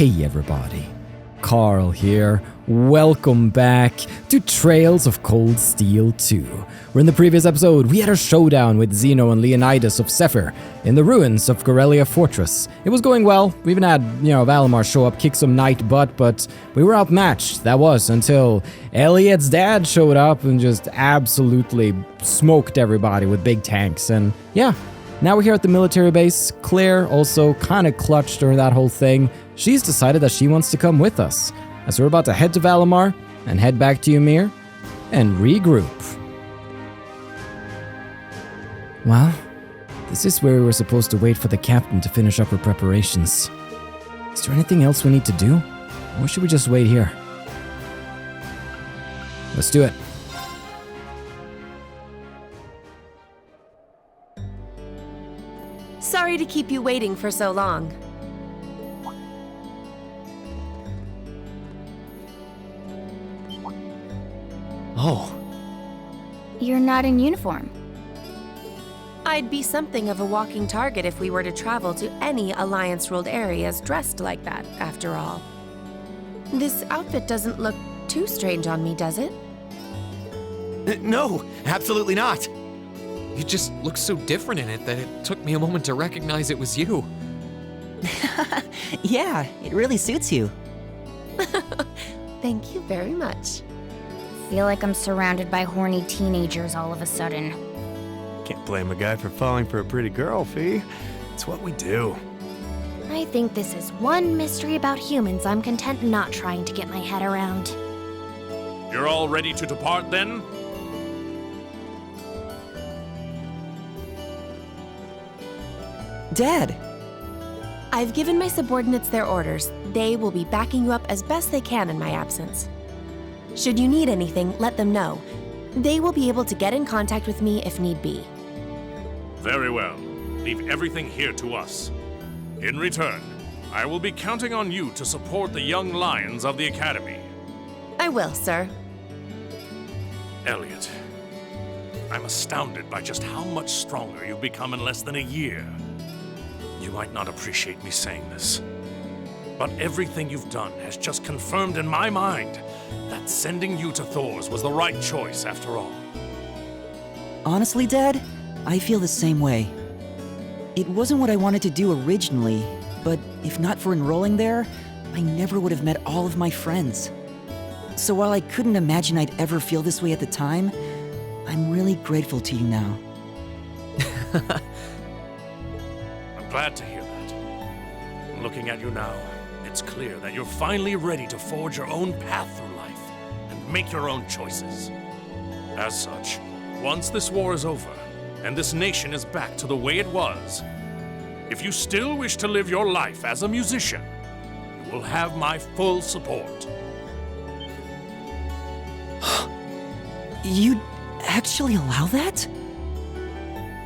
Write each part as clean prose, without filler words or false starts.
Hey everybody, Carl here. Welcome back to Trails of Cold Steel 2. Where in the previous episode, we had a showdown with Zeno and Leonidas of Zephyr in the ruins of Gorelia Fortress. It was going well. We even had, Valimar show up, kick some knight butt, but we were outmatched. That was until Elliot's dad showed up and just absolutely smoked everybody with big tanks. And yeah, now we're here at the military base. Claire also kind of clutched during that whole thing. She's decided that she wants to come with us, as we're about to head to Valimar and head back to Ymir and regroup. Well, this is where we were supposed to wait for the captain to finish up her preparations. Is there anything else we need to do? Or should we just wait here? Let's do it. Sorry to keep you waiting for so long. Oh. You're not in uniform. I'd be something of a walking target if we were to travel to any Alliance-ruled areas dressed like that, after all. This outfit doesn't look too strange on me, does it? No, absolutely not. You just look so different in it that it took me a moment to recognize it was you. Yeah, it really suits you. Thank you very much. Feel like I'm surrounded by horny teenagers all of a sudden. Can't blame a guy for falling for a pretty girl, Fee. It's what we do. I think this is one mystery about humans I'm content not trying to get my head around. You're all ready to depart then? Dad! I've given my subordinates their orders. They will be backing you up as best they can in my absence. Should you need anything, let them know. They will be able to get in contact with me if need be. Very well. Leave everything here to us. In return, I will be counting on you to support the young lions of the Academy. I will, sir. Elliot, I'm astounded by just how much stronger you've become in less than a year. You might not appreciate me saying this, but everything you've done has just confirmed in my mind that sending you to Thor's was the right choice after all. Honestly, Dad, I feel the same way. It wasn't what I wanted to do originally, but if not for enrolling there, I never would have met all of my friends. So while I couldn't imagine I'd ever feel this way at the time, I'm really grateful to you now. I'm glad to hear that. Looking at you now, it's clear that you're finally ready to forge your own path through life and make your own choices. As such, once this war is over and this nation is back to the way it was, if you still wish to live your life as a musician, you will have my full support. You'd actually allow that?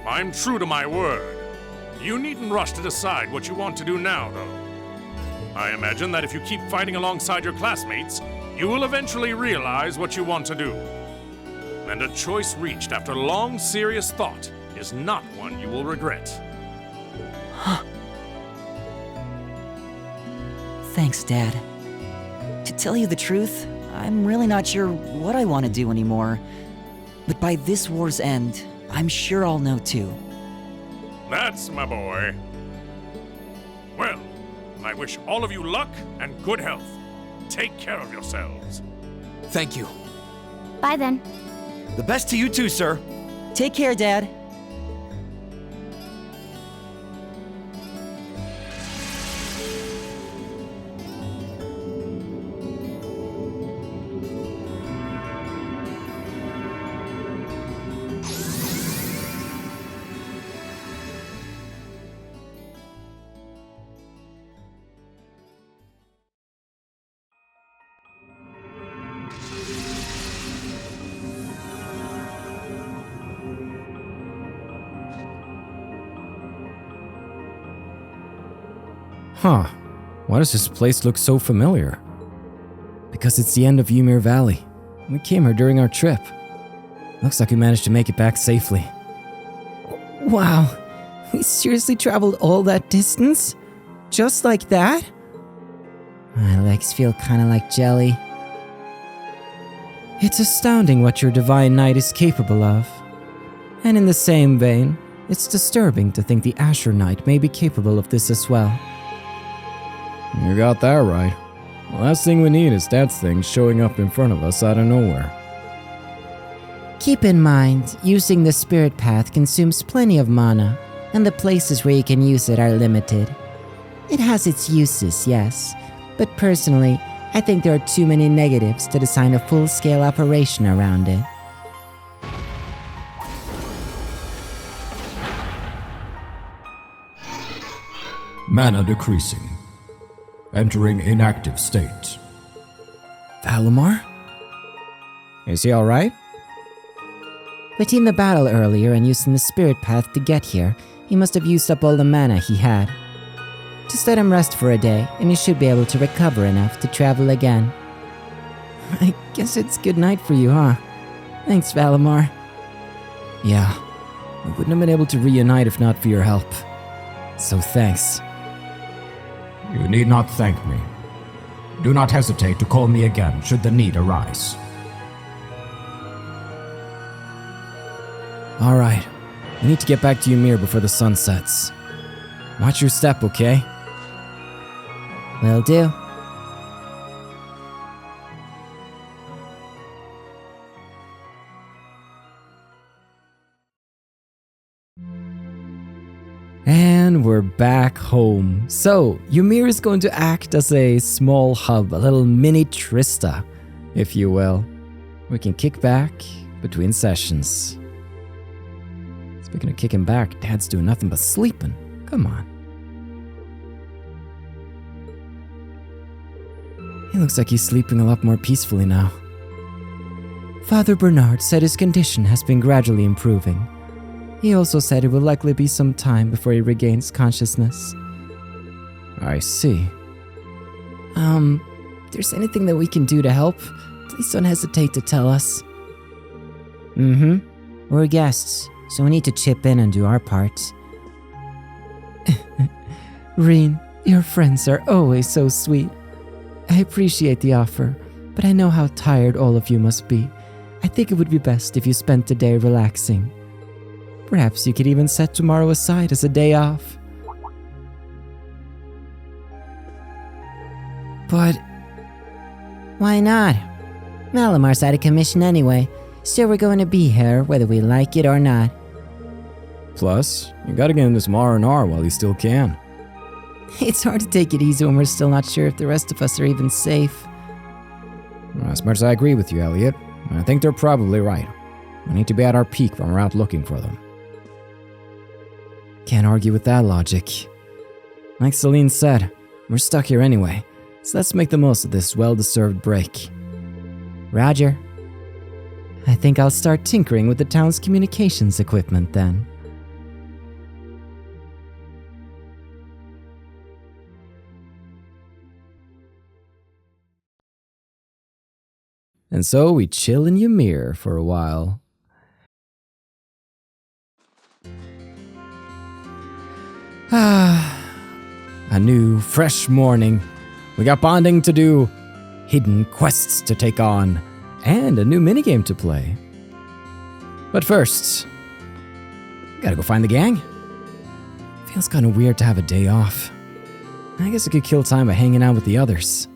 I'm true to my word. You needn't rush to decide what you want to do now, though. I imagine that if you keep fighting alongside your classmates, you will eventually realize what you want to do. And a choice reached after long, serious thought is not one you will regret. Thanks, Dad. To tell you the truth, I'm really not sure what I want to do anymore. But by this war's end, I'm sure I'll know too. That's my boy. Well, I wish all of you luck and good health. Take care of yourselves. Thank you. Bye then. The best to you too, sir. Take care, Dad. Huh. Why does this place look so familiar? Because it's the end of Ymir Valley. We came here during our trip. Looks like we managed to make it back safely. Wow. We seriously traveled all that distance? Just like that? My legs feel kinda like jelly. It's astounding what your divine knight is capable of. And in the same vein, it's disturbing to think the Asher Knight may be capable of this as well. You got that right. The last thing we need is that thing showing up in front of us out of nowhere. Keep in mind, using the spirit path consumes plenty of mana, and the places where you can use it are limited. It has its uses, yes, but personally, I think there are too many negatives to design a full-scale operation around it. Mana decreasing. Entering inactive state. Valimar? Is he alright? Between the battle earlier and using the spirit path to get here, he must have used up all the mana he had. Just let him rest for a day, and he should be able to recover enough to travel again. I guess it's good night for you, huh? Thanks, Valimar. Yeah, we wouldn't have been able to reunite if not for your help. So thanks. You need not thank me. Do not hesitate to call me again should the need arise. Alright, we need to get back to Ymir before the sun sets. Watch your step, okay? Will do. And we're back home. So, Ymir is going to act as a small hub, a little mini Trista, if you will. We can kick back between sessions. Speaking of kicking back, Dad's doing nothing but sleeping. Come on. He looks like he's sleeping a lot more peacefully now. Father Bernard said his condition has been gradually improving. He also said it will likely be some time before he regains consciousness. I see. If there's anything that we can do to help, please don't hesitate to tell us. We're guests, so we need to chip in and do our part. Reen, your friends are always so sweet. I appreciate the offer, but I know how tired all of you must be. I think it would be best if you spent the day relaxing. Perhaps you could even set tomorrow aside as a day off. But why not? Valamar's out of commission anyway, so we're going to be here whether we like it or not. Plus, you gotta get into some R&R while you still can. It's hard to take it easy when we're still not sure if the rest of us are even safe. As much as I agree with you, Elliot, I think they're probably right. We need to be at our peak when we're out looking for them. Can't argue with that logic. Like Celine said, we're stuck here anyway, so let's make the most of this well-deserved break. Roger. I think I'll start tinkering with the town's communications equipment then. And so we chill in Ymir for a while. A new, fresh morning. We got bonding to do, hidden quests to take on, and a new minigame to play. But first, gotta go find the gang. Feels kinda weird to have a day off. I guess I could kill time by hanging out with the others.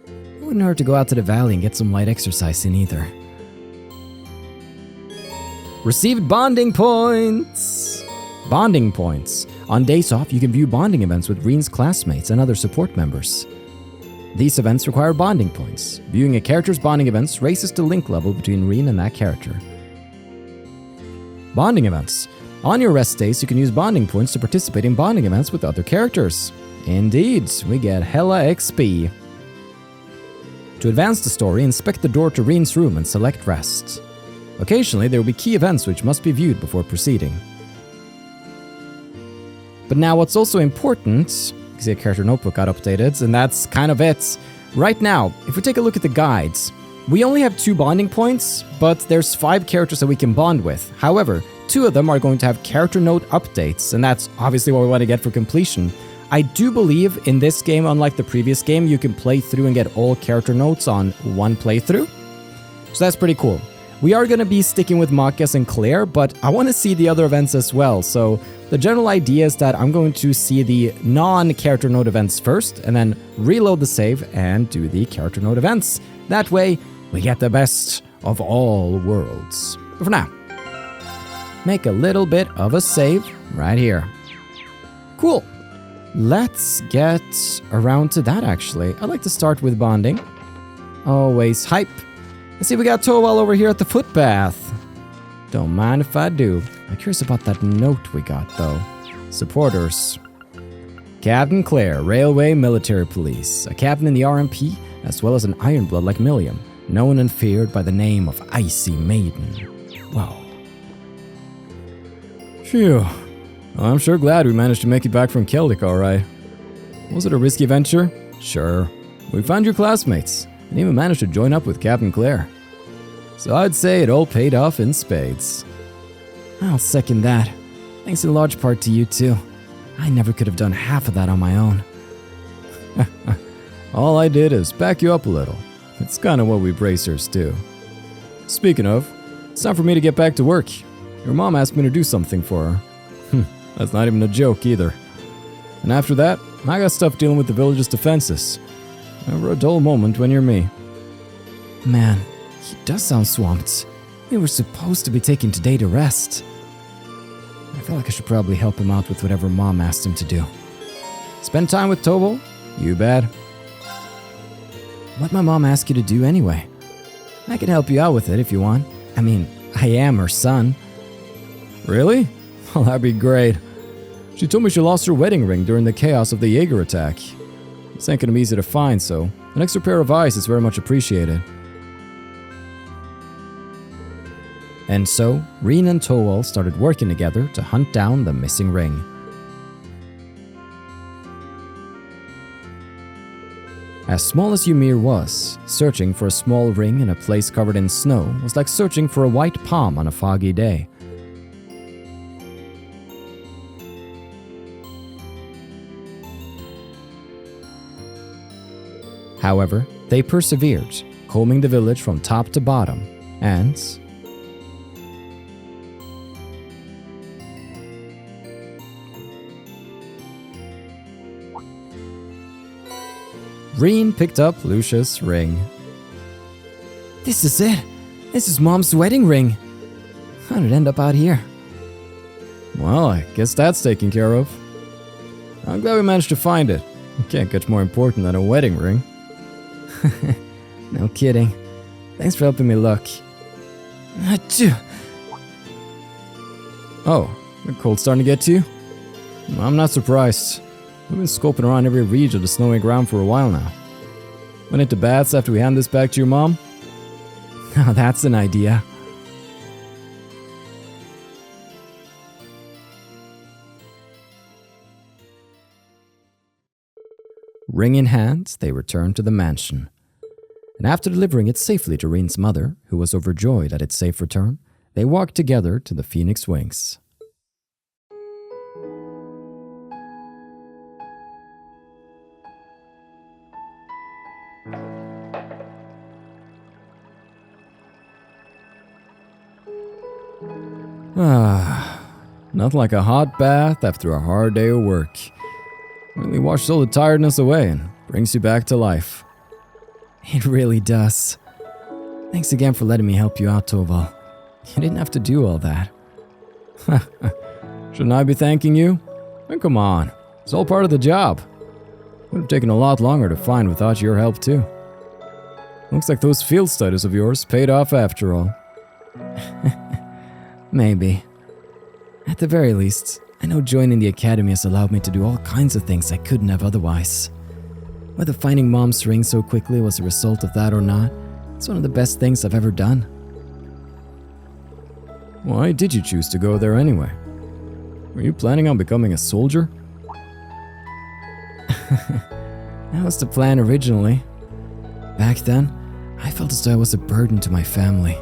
It wouldn't hurt to go out to the valley and get some light exercise in either. Received bonding points! Bonding points. On days off, you can view bonding events with Reen's classmates and other support members. These events require bonding points. Viewing a character's bonding events raises the link level between Reen and that character. Bonding events. On your rest days, you can use bonding points to participate in bonding events with other characters. Indeed, we get hella XP. To advance the story, inspect the door to Reen's room and select rest. Occasionally, there will be key events which must be viewed before proceeding. But now what's also important, because the character notebook got updated, and that's kind of it. Right now, if we take a look at the guides, we only have 2 bonding points, but there's 5 characters that we can bond with. However, 2 of them are going to have character note updates, and that's obviously what we want to get for completion. I do believe in this game, unlike the previous game, you can play through and get all character notes on one playthrough. So that's pretty cool. We are going to be sticking with Machias and Claire, but I want to see the other events as well. So the general idea is that I'm going to see the non-character note events first, and then reload the save and do the character note events. That way, we get the best of all worlds. But for now, make a little bit of a save right here. Cool. Let's get around to that, actually. I'd like to start with bonding. Always hype. Let's see, we got Toval over here at the footpath. Don't mind if I do. I'm curious about that note we got, though. Supporters. Captain Claire, Railway Military Police. A captain in the RMP, as well as an Ironblood like Milliam, known and feared by the name of Icy Maiden. Wow. Phew. Well, I'm sure glad we managed to make it back from Celtic, alright. Was it a risky venture? Sure. We found your classmates, and even managed to join up with Captain Claire. So I'd say it all paid off in spades. I'll second that. Thanks in large part to you too. I never could have done half of that on my own. All I did is back you up a little. It's kind of what we bracers do. Speaking of, it's time for me to get back to work. Your mom asked me to do something for her. That's not even a joke either. And after that, I got stuff dealing with the village's defenses. Never a dull moment when you're me. Man, he does sound swamped. We were supposed to be taking today to rest. I feel like I should probably help him out with whatever Mom asked him to do. Spend time with Toval? You bet. What'd my mom ask you to do anyway? I can help you out with it if you want. I mean, I am her son. Really? Well, that'd be great. She told me she lost her wedding ring during the chaos of the Jaeger attack. This ain't gonna be easy to find, so an extra pair of eyes is very much appreciated. And so, Reen and Toval started working together to hunt down the missing ring. As small as Ymir was, searching for a small ring in a place covered in snow was like searching for a white palm on a foggy day. However, they persevered, combing the village from top to bottom, and Reen picked up Lucia's ring. This is it! This is Mom's wedding ring! How did it end up out here? Well, I guess that's taken care of. I'm glad we managed to find it. It can't get more important than a wedding ring. No kidding. Thanks for helping me look. Oh, the cold's starting to get to you? I'm not surprised. We've been scoping around every reach of the snowy ground for a while now. Went into baths after we hand this back to your mom? Now that's an idea. Ring in hand, they returned to the mansion. And after delivering it safely to Reen's mother, who was overjoyed at its safe return, they walked together to the Phoenix Wings. Nothing like a hot bath after a hard day of work. Really washes all the tiredness away and brings you back to life. It really does. Thanks again for letting me help you out, Toval. You didn't have to do all that. Shouldn't I be thanking you? And come on, it's all part of the job. Would have taken a lot longer to find without your help too. Looks like those field studies of yours paid off after all. Maybe. At the very least, I know joining the academy has allowed me to do all kinds of things I couldn't have otherwise. Whether finding Mom's ring so quickly was a result of that or not, it's one of the best things I've ever done. Why did you choose to go there anyway? Were you planning on becoming a soldier? That was the plan originally. Back then, I felt as though I was a burden to my family.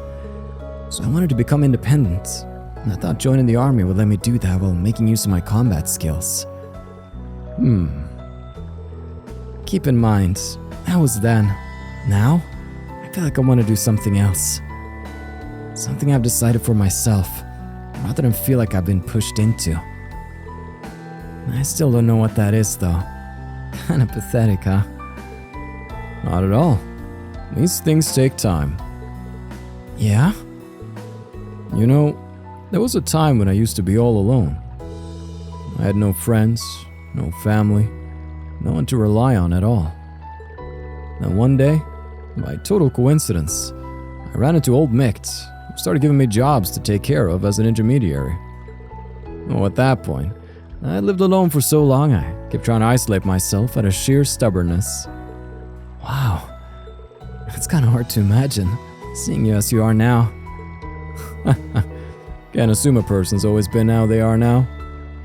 So I wanted to become independent, and I thought joining the army would let me do that while making use of my combat skills. Keep in mind, that was then. Now, I feel like I want to do something else. Something I've decided for myself, rather than feel like I've been pushed into. I still don't know what that is, though. Kinda pathetic, huh? Not at all. These things take time. Yeah? You know, there was a time when I used to be all alone. I had no friends, no family, no one to rely on at all. Then one day, by total coincidence, I ran into old Micht, who started giving me jobs to take care of as an intermediary. Well, at that point, I lived alone for so long I kept trying to isolate myself out of sheer stubbornness. Wow, it's kind of hard to imagine, seeing you as you are now. Can't assume a person's always been how they are now.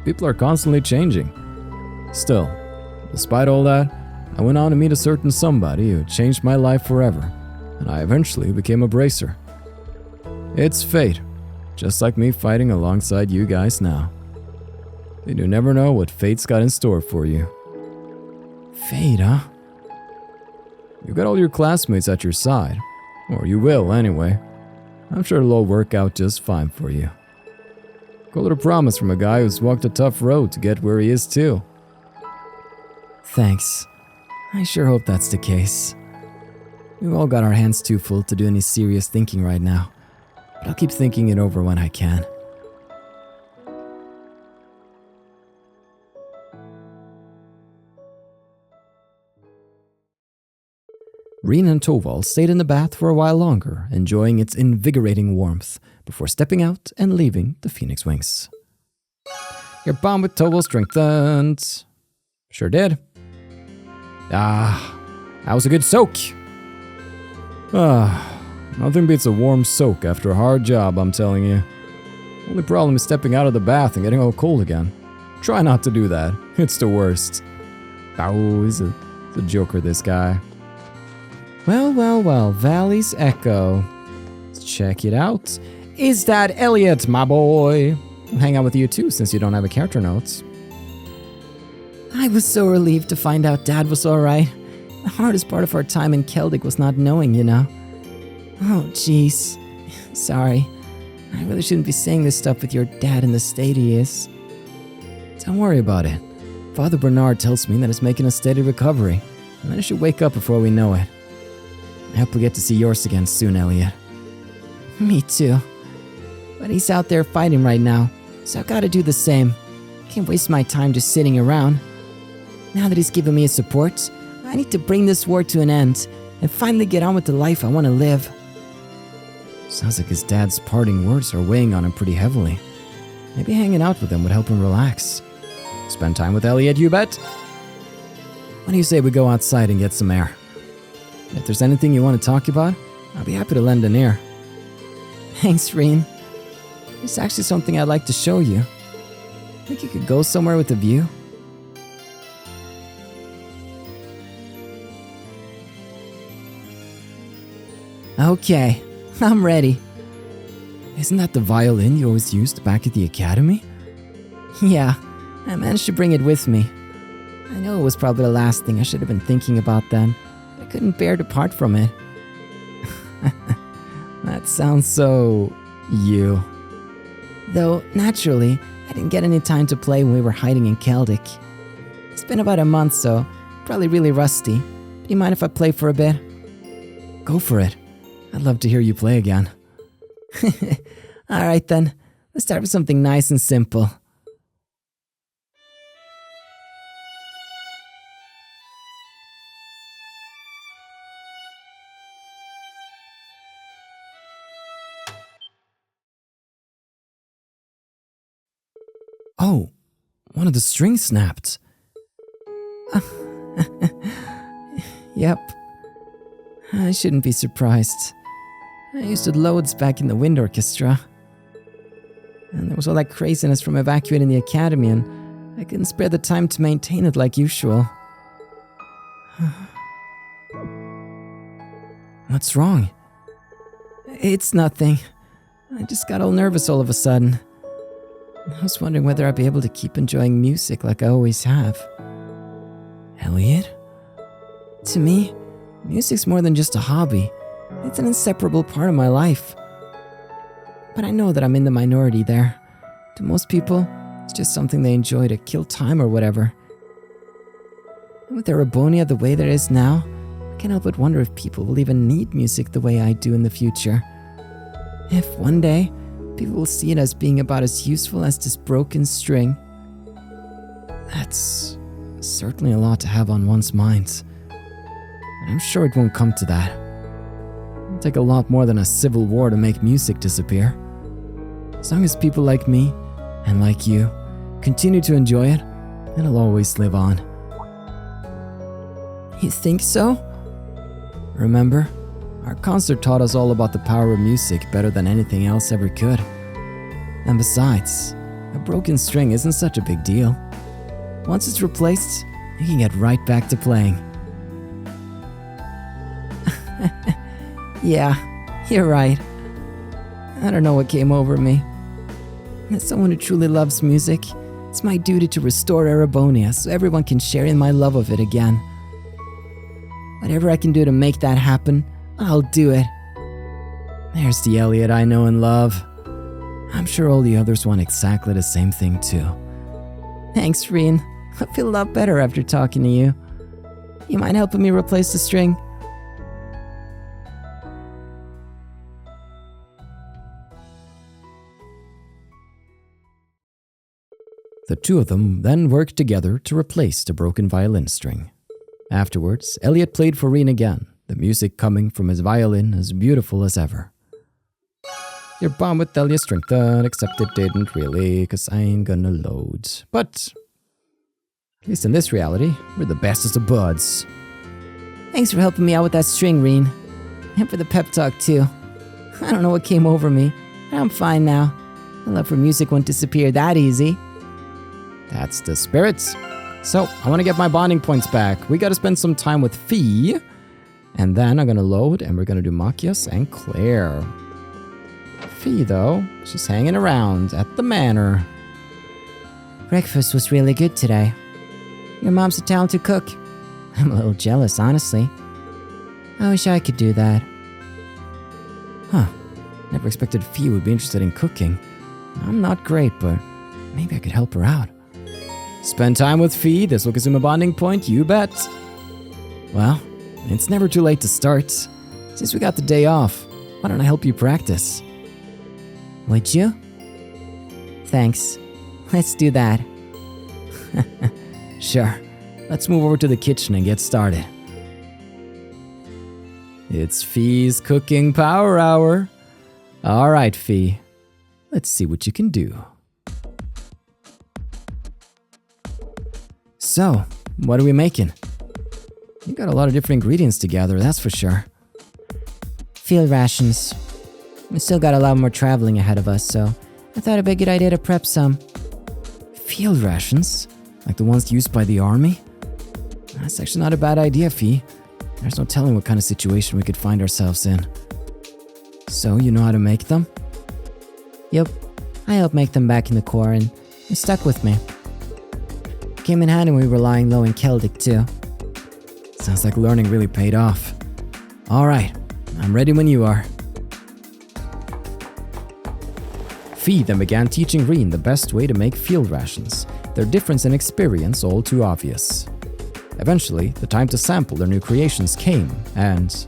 People are constantly changing. Still, despite all that, I went on to meet a certain somebody who changed my life forever, and I eventually became a bracer. It's fate, just like me fighting alongside you guys now. And you never know what fate's got in store for you. Fate, huh? You got all your classmates at your side, or you will anyway. I'm sure it'll all work out just fine for you. Call it a promise from a guy who's walked a tough road to get where he is too. Thanks. I sure hope that's the case. We've all got our hands too full to do any serious thinking right now, but I'll keep thinking it over when I can. Rean and Toval stayed in the bath for a while longer, enjoying its invigorating warmth, before stepping out and leaving the Phoenix Wings. Your bond with Toval strengthened. Sure did. That was a good soak. Nothing beats a warm soak after a hard job, I'm telling you. Only problem is stepping out of the bath and getting all cold again. Try not to do that. It's the worst. He's a joker, this guy. Well, Valley's Echo. Let's check it out. Is that Elliot, my boy? I'll hang out with you too, since you don't have a character notes. I was so relieved to find out Dad was alright. The hardest part of our time in Celtic was not knowing, you know. Oh, jeez. Sorry. I really shouldn't be saying this stuff with your dad in the state he is. Don't worry about it. Father Bernard tells me that he's making a steady recovery, and that I should wake up before we know it. I hope we get to see yours again soon, Elliot. Me too. But he's out there fighting right now, so I've got to do the same. Can't waste my time just sitting around. Now that he's given me his support, I need to bring this war to an end and finally get on with the life I want to live. Sounds like his dad's parting words are weighing on him pretty heavily. Maybe hanging out with him would help him relax. Spend time with Elliot, you bet? What do you say we go outside and get some air? If there's anything you want to talk about, I'll be happy to lend an ear. Thanks, Rean. There's actually something I'd like to show you. Think you could go somewhere with a view? Okay, I'm ready. Isn't that the violin you always used back at the academy? Yeah, I managed to bring it with me. I know it was probably the last thing I should have been thinking about then. I couldn't bear to part from it. That sounds so... you. Though, naturally, I didn't get any time to play when we were hiding in Celtic. It's been about a month, so probably really rusty. Do you mind if I play for a bit? Go for it. I'd love to hear you play again. Alright then, let's start with something nice and simple. Oh, one of the strings snapped. Yep. I shouldn't be surprised. I used to loads back in the wind orchestra. And there was all that craziness from evacuating the academy, and I couldn't spare the time to maintain it like usual. What's wrong? It's nothing. I just got all nervous all of a sudden. I was wondering whether I'd be able to keep enjoying music like I always have. Elliot? To me, music's more than just a hobby. It's an inseparable part of my life. But I know that I'm in the minority there. To most people, it's just something they enjoy to kill time or whatever. And with Erebonia the way that it is now, I can't help but wonder if people will even need music the way I do in the future. If one day, people will see it as being about as useful as this broken string. That's certainly a lot to have on one's mind. And I'm sure it won't come to that. It'll take a lot more than a civil war to make music disappear. As long as people like me, and like you, continue to enjoy it, it'll always live on. You think so? Remember, our concert taught us all about the power of music better than anything else ever could. And besides, a broken string isn't such a big deal. Once it's replaced, you can get right back to playing. Yeah, you're right. I don't know what came over me. As someone who truly loves music, it's my duty to restore Erebonia so everyone can share in my love of it again. Whatever I can do to make that happen, I'll do it. There's the Elliot I know and love. I'm sure all the others want exactly the same thing too. Thanks, Reen. I feel a lot better after talking to you. You mind helping me replace the string? The two of them then worked together to replace the broken violin string. Afterwards, Elliot played for Reen again, the music coming from his violin as beautiful as ever. Your bond with Elliot strengthened, except it didn't really, 'cause I ain't gonna load. But at least in this reality, we're the bestest of buds. Thanks for helping me out with that string, Reen. And for the pep talk, too. I don't know what came over me, but I'm fine now. My love for music won't disappear that easy. That's the spirits. So, I want to get my bonding points back. We got to spend some time with Fee. And then I'm going to load, and we're going to do Machias and Claire. Fee, though, she's hanging around at the manor. Breakfast was really good today. Your mom's a talented cook. I'm a little jealous, honestly. I wish I could do that. Huh. Never expected Fee would be interested in cooking. I'm not great, but maybe I could help her out. Spend time with Fee, this will consume a bonding point, you bet. Well, it's never too late to start. Since we got the day off, why don't I help you practice? Would you? Thanks. Let's do that. Sure. Let's move over to the kitchen and get started. It's Fee's cooking power hour. All right, Fee. Let's see what you can do. So, what are we making? You got a lot of different ingredients to gather, that's for sure. Field rations. We still got a lot more traveling ahead of us, so I thought it'd be a good idea to prep some. Field rations? Like the ones used by the army? That's actually not a bad idea, Fee. There's no telling what kind of situation we could find ourselves in. So, you know how to make them? Yep. I helped make them back in the Corps, and it stuck with me. Came in handy when we were lying low in Celtic, too. Sounds like learning really paid off. Alright, I'm ready when you are. Fee then began teaching Reen the best way to make field rations, their difference in experience all too obvious. Eventually, the time to sample their new creations came, and...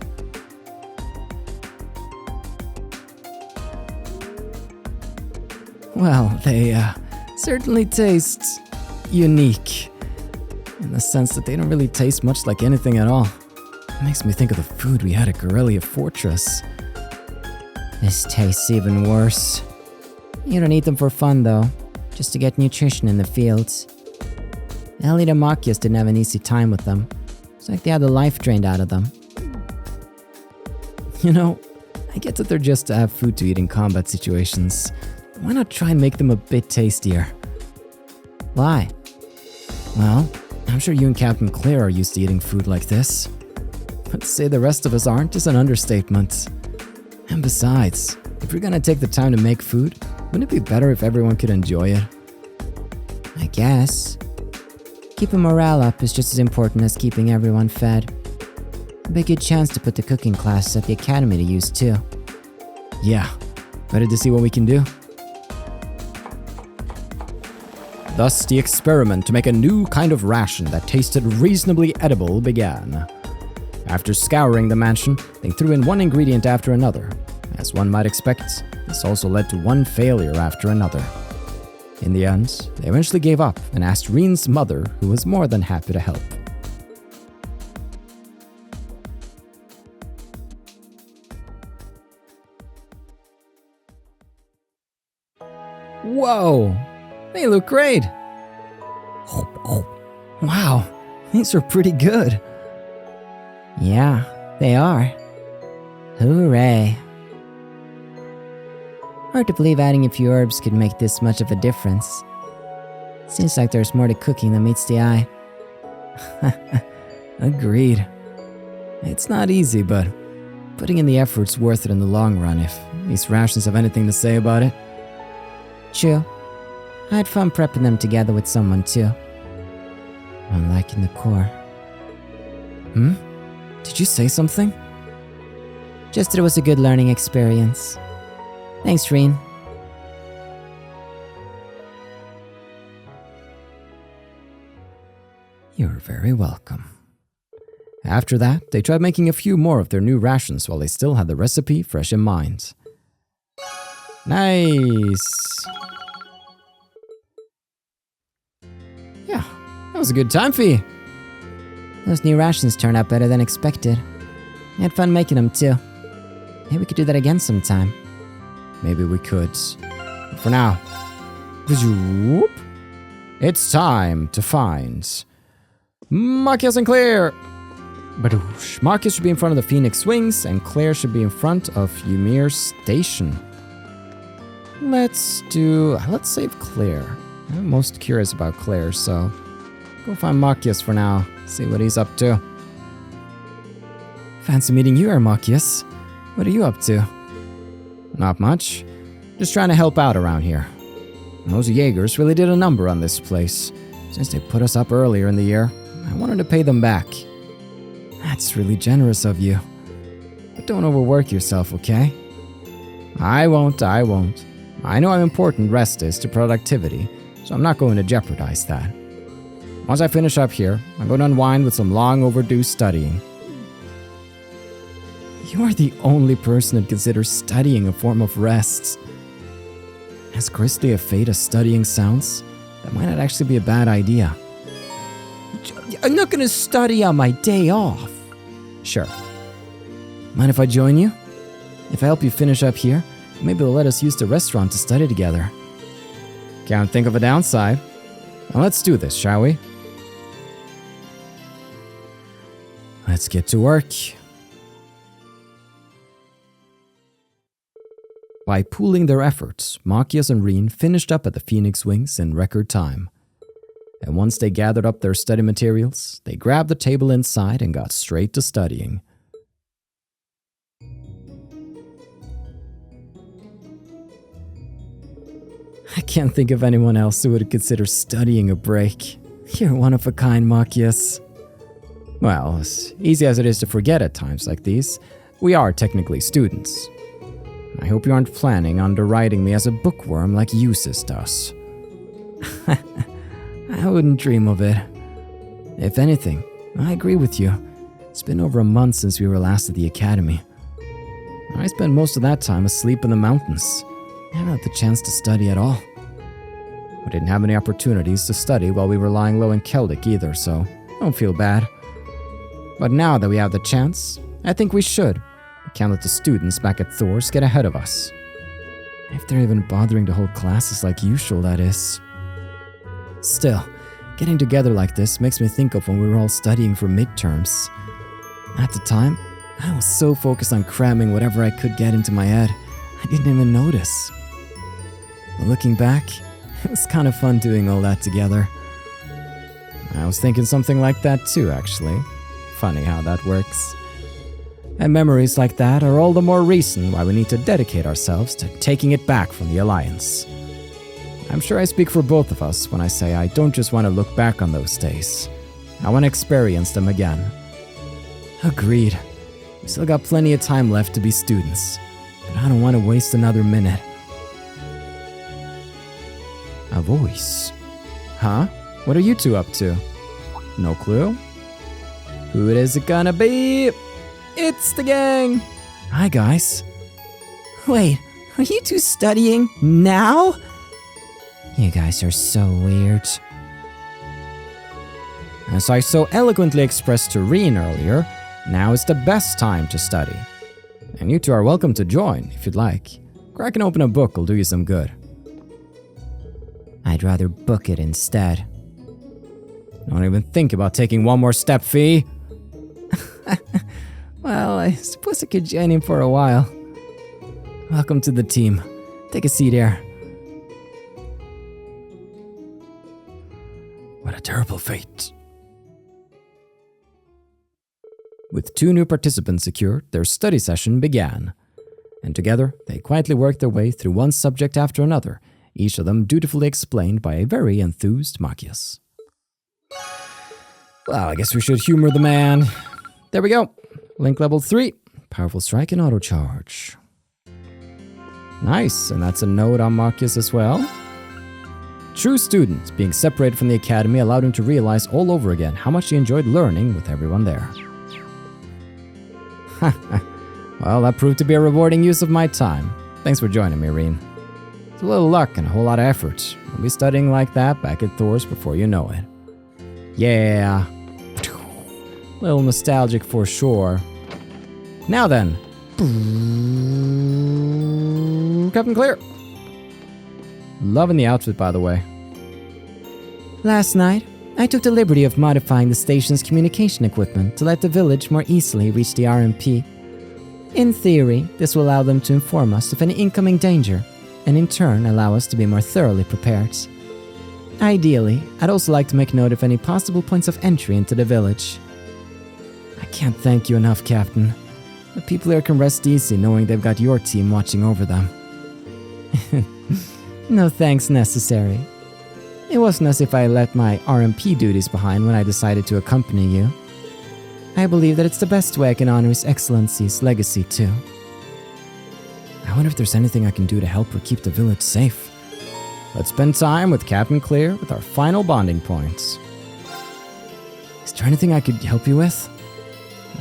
well, they certainly taste unique. In the sense that they don't really taste much like anything at all. It makes me think of the food we had at Corellia Fortress. This tastes even worse. You don't eat them for fun, though. Just to get nutrition in the fields. Elliot and Machias didn't have an easy time with them. It's like they had the life drained out of them. You know, I get that they're just to have food to eat in combat situations. Why not try and make them a bit tastier? Why? Well, I'm sure you and Captain Claire are used to eating food like this. But to say the rest of us aren't is an understatement. And besides, if you're gonna take the time to make food, wouldn't it be better if everyone could enjoy it? I guess. Keeping morale up is just as important as keeping everyone fed. A big good chance to put the cooking classes at the academy to use too. Yeah, ready to see what we can do? Thus, the experiment to make a new kind of ration that tasted reasonably edible began. After scouring the mansion, they threw in one ingredient after another. As one might expect, this also led to one failure after another. In the end, they eventually gave up and asked Reen's mother, who was more than happy to help. Whoa! They look great! Wow, these are pretty good. Yeah, they are. Hooray. Hard to believe adding a few herbs could make this much of a difference. Seems like there's more to cooking than meets the eye. Agreed. It's not easy, but putting in the effort's worth it in the long run if these rations have anything to say about it. True. I had fun prepping them together with someone too. Unlike in the core. Did you say something? Just that it was a good learning experience. Thanks, Reen. You're very welcome. After that, they tried making a few more of their new rations while they still had the recipe fresh in mind. Nice! Yeah, that was a good time for you. Those new rations turned out better than expected. I had fun making them too. Maybe we could do that again sometime. Maybe we could. But for now, it's time to find Machias and Claire. Machias should be in front of the Phoenix Wings, and Claire should be in front of Ymir Station. Let's save Claire. I'm most curious about Claire, so go find Machias for now. See what he's up to. Fancy meeting you here, Machias. What are you up to? Not much. Just trying to help out around here. Those Jaegers really did a number on this place. Since they put us up earlier in the year, I wanted to pay them back. That's really generous of you. But don't overwork yourself, okay? I won't. I know how important rest is to productivity, so I'm not going to jeopardize that. Once I finish up here, I'm going to unwind with some long overdue studying. You are the only person who'd consider studying a form of rest. As grisly a fate as studying sounds, that might not actually be a bad idea. I'm not going to study on my day off. Sure. Mind if I join you? If I help you finish up here, maybe they'll let us use the restaurant to study together. Can't think of a downside. Now let's do this, shall we? Let's get to work. By pooling their efforts, Machias and Reen finished up at the Phoenix Wings in record time. And once they gathered up their study materials, they grabbed the table inside and got straight to studying. I can't think of anyone else who would consider studying a break. You're one of a kind, Machias. Well, as easy as it is to forget at times like these, we are technically students. I hope you aren't planning on deriding me as a bookworm like Eustace does. I wouldn't dream of it. If anything, I agree with you. It's been over a month since we were last at the academy. I spent most of that time asleep in the mountains. I haven't had the chance to study at all. We didn't have any opportunities to study while we were lying low in Celtic either, so don't feel bad. But now that we have the chance, I think we should. We can't let the students back at Thor's get ahead of us. If they're even bothering to hold classes like usual, that is. Still, getting together like this makes me think of when we were all studying for midterms. At the time, I was so focused on cramming whatever I could get into my head, I didn't even notice. But looking back, it was kind of fun doing all that together. I was thinking something like that too, actually. Funny how that works. And memories like that are all the more reason why we need to dedicate ourselves to taking it back from the Alliance. I'm sure I speak for both of us when I say I don't just want to look back on those days. I want to experience them again. Agreed. We still got plenty of time left to be students, but I don't want to waste another minute. A voice. Huh? What are you two up to? No clue? Who is it gonna be? It's the gang! Hi, guys. Wait, are you two studying now? You guys are so weird. As I so eloquently expressed to Reen earlier, now is the best time to study. And you two are welcome to join, if you'd like. Cracking open a book will do you some good. I'd rather book it instead. Don't even think about taking one more step, Fee. Well, I suppose I could join him for a while. Welcome to the team. Take a seat here. What a terrible fate. With 2 new participants secured, their study session began. And together, they quietly worked their way through one subject after another, each of them dutifully explained by a very enthused Machias. Well, I guess we should humor the man. There we go. Link level 3. Powerful strike and auto charge. Nice, and that's a note on Machias as well. True student, being separated from the academy allowed him to realize all over again how much he enjoyed learning with everyone there. Well, that proved to be a rewarding use of my time. Thanks for joining me, Reen. It's a little luck and a whole lot of effort. We'll be studying like that back at Thor's before you know it. Yeah. Little nostalgic for sure. Now then. Captain Clear. Loving the outfit, by the way. Last night, I took the liberty of modifying the station's communication equipment to let the village more easily reach the RMP. In theory, this will allow them to inform us of any incoming danger, and in turn allow us to be more thoroughly prepared. Ideally, I'd also like to make note of any possible points of entry into the village. I can't thank you enough, Captain. The people here can rest easy knowing they've got your team watching over them. No thanks necessary. It wasn't as if I let my RMP duties behind when I decided to accompany you. I believe that it's the best way I can honor His Excellency's legacy too. I wonder if there's anything I can do to help her keep the village safe. Let's spend time with Captain Clear with our final bonding points. Is there anything I could help you with?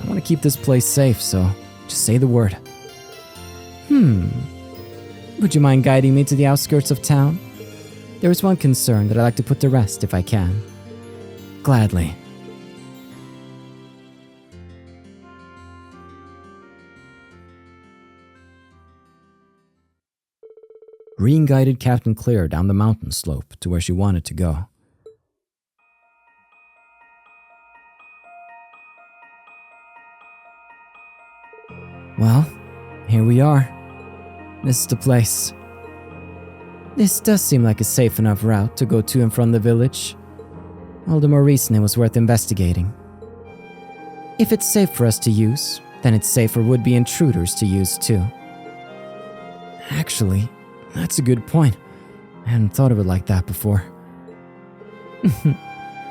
I want to keep this place safe, so just say the word. Would you mind guiding me to the outskirts of town? There is one concern that I'd like to put to rest if I can. Gladly. Reen guided Captain Clear down the mountain slope to where she wanted to go. Well, here we are. This is the place. This does seem like a safe enough route to go to and from the village. All the more reason it was worth investigating. If it's safe for us to use, then it's safe for would-be intruders to use too. Actually, that's a good point. I hadn't thought of it like that before.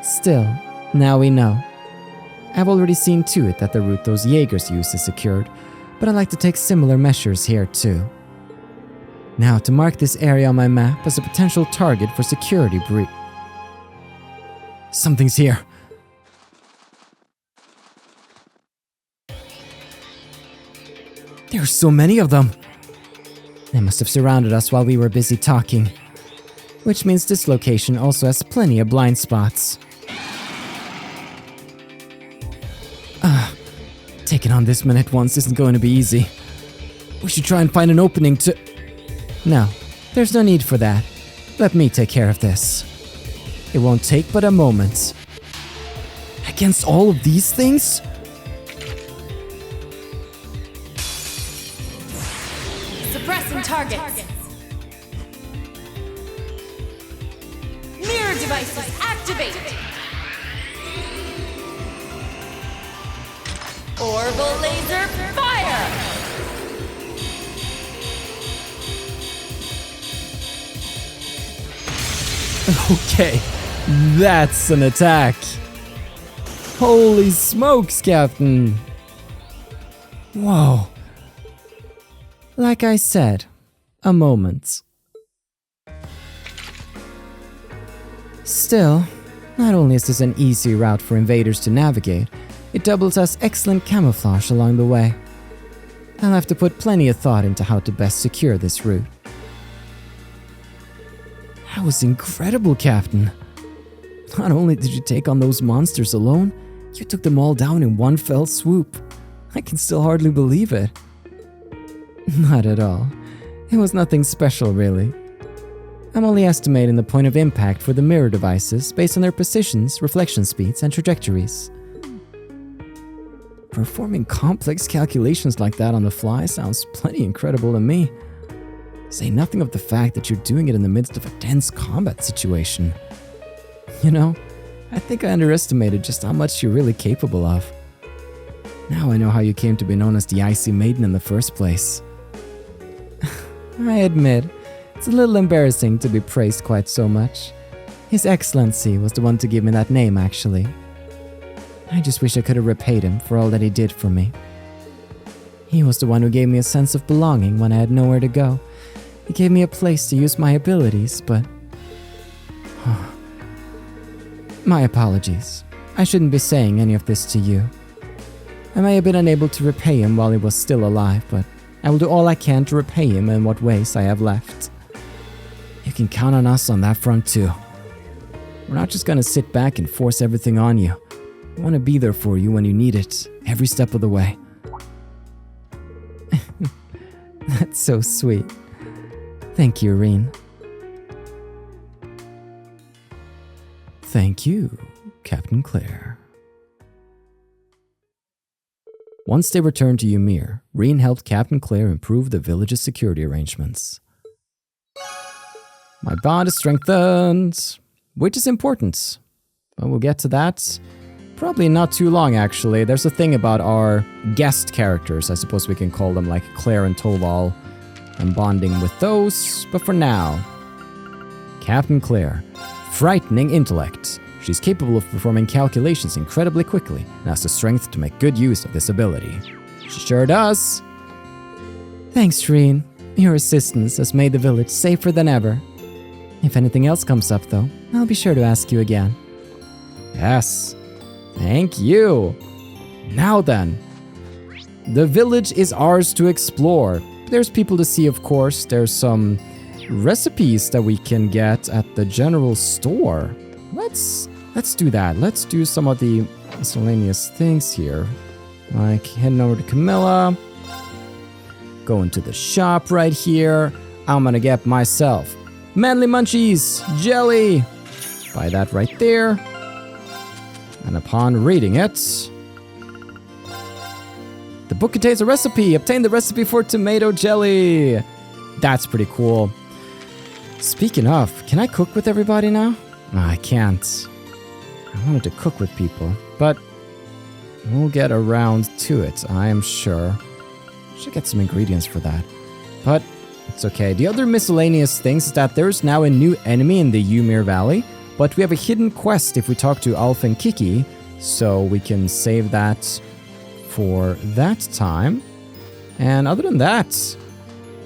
Still, now we know. I've already seen to it that the route those Jaegers use is secured, but I'd like to take similar measures here too. Now, to mark this area on my map as a potential target for security breach. Something's here. There are so many of them. They must have surrounded us while we were busy talking. Which means this location also has plenty of blind spots. Taking on this man at once isn't going to be easy. We should try and find an opening to... No, there's no need for that. Let me take care of this. It won't take but a moment. Against all of these things? Suppressing targets. Mirror devices activate. Orbital laser fire. Okay, that's an attack. Holy smokes, Captain. Whoa. Like I said, a moment. Still, not only is this an easy route for invaders to navigate, it doubles as excellent camouflage along the way. I'll have to put plenty of thought into how to best secure this route. That was incredible, Captain. Not only did you take on those monsters alone, you took them all down in one fell swoop. I can still hardly believe it. Not at all. It was nothing special, really. I'm only estimating the point of impact for the mirror devices based on their positions, reflection speeds, and trajectories. Performing complex calculations like that on the fly sounds plenty incredible to me. Say nothing of the fact that you're doing it in the midst of a dense combat situation. You know, I think I underestimated just how much you're really capable of. Now I know how you came to be known as the Icy Maiden in the first place. I admit, it's a little embarrassing to be praised quite so much. His Excellency was the one to give me that name, actually. I just wish I could have repaid him for all that he did for me. He was the one who gave me a sense of belonging when I had nowhere to go. He gave me a place to use my abilities, but... My apologies. I shouldn't be saying any of this to you. I may have been unable to repay him while he was still alive, but I will do all I can to repay him in what ways I have left. You can count on us on that front too. We're not just gonna sit back and force everything on you. We want to be there for you when you need it, every step of the way. That's so sweet. Thank you, Reen. Thank you, Captain Claire. Once they returned to Ymir, Reen helped Captain Claire improve the village's security arrangements. My bond is strengthened, which is important, but we'll get to that. Probably not too long, actually. There's a thing about our guest characters, I suppose we can call them, like Claire and Toval. I'm bonding with those, but for now, Captain Claire. Frightening intellect. She's capable of performing calculations incredibly quickly and has the strength to make good use of this ability. She sure does. Thanks, Reen. Your assistance has made the village safer than ever. If anything else comes up, though, I'll be sure to ask you again. Yes. Thank you. Now then, the village is ours to explore. There's people to see, of course. There's some recipes that we can get at the general store. Let's do that. Let's do some of the miscellaneous things here. Like heading over to Camilla. Going to the shop right here. I'm gonna get myself Manly Munchies jelly. Buy that right there. And upon reading it, the book contains a recipe. Obtain the recipe for tomato jelly. That's pretty cool. Speaking of, can I cook with everybody now? No, I can't. I wanted to cook with people, but we'll get around to it, I am sure. Should get some ingredients for that. But it's okay. The other miscellaneous things is that there's now a new enemy in the Ymir Valley, but we have a hidden quest if we talk to Alf and Kiki, so we can save that for that time. And other than that,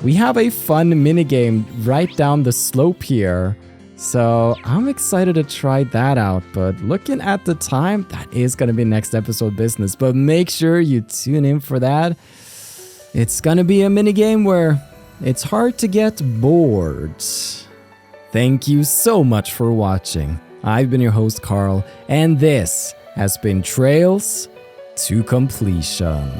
we have a fun minigame right down the slope here. So I'm excited to try that out, but looking at the time, that is going to be next episode business. But make sure you tune in for that. It's going to be a minigame where it's hard to get bored. Thank you so much for watching. I've been your host, Carl, and this has been Trails to Completion.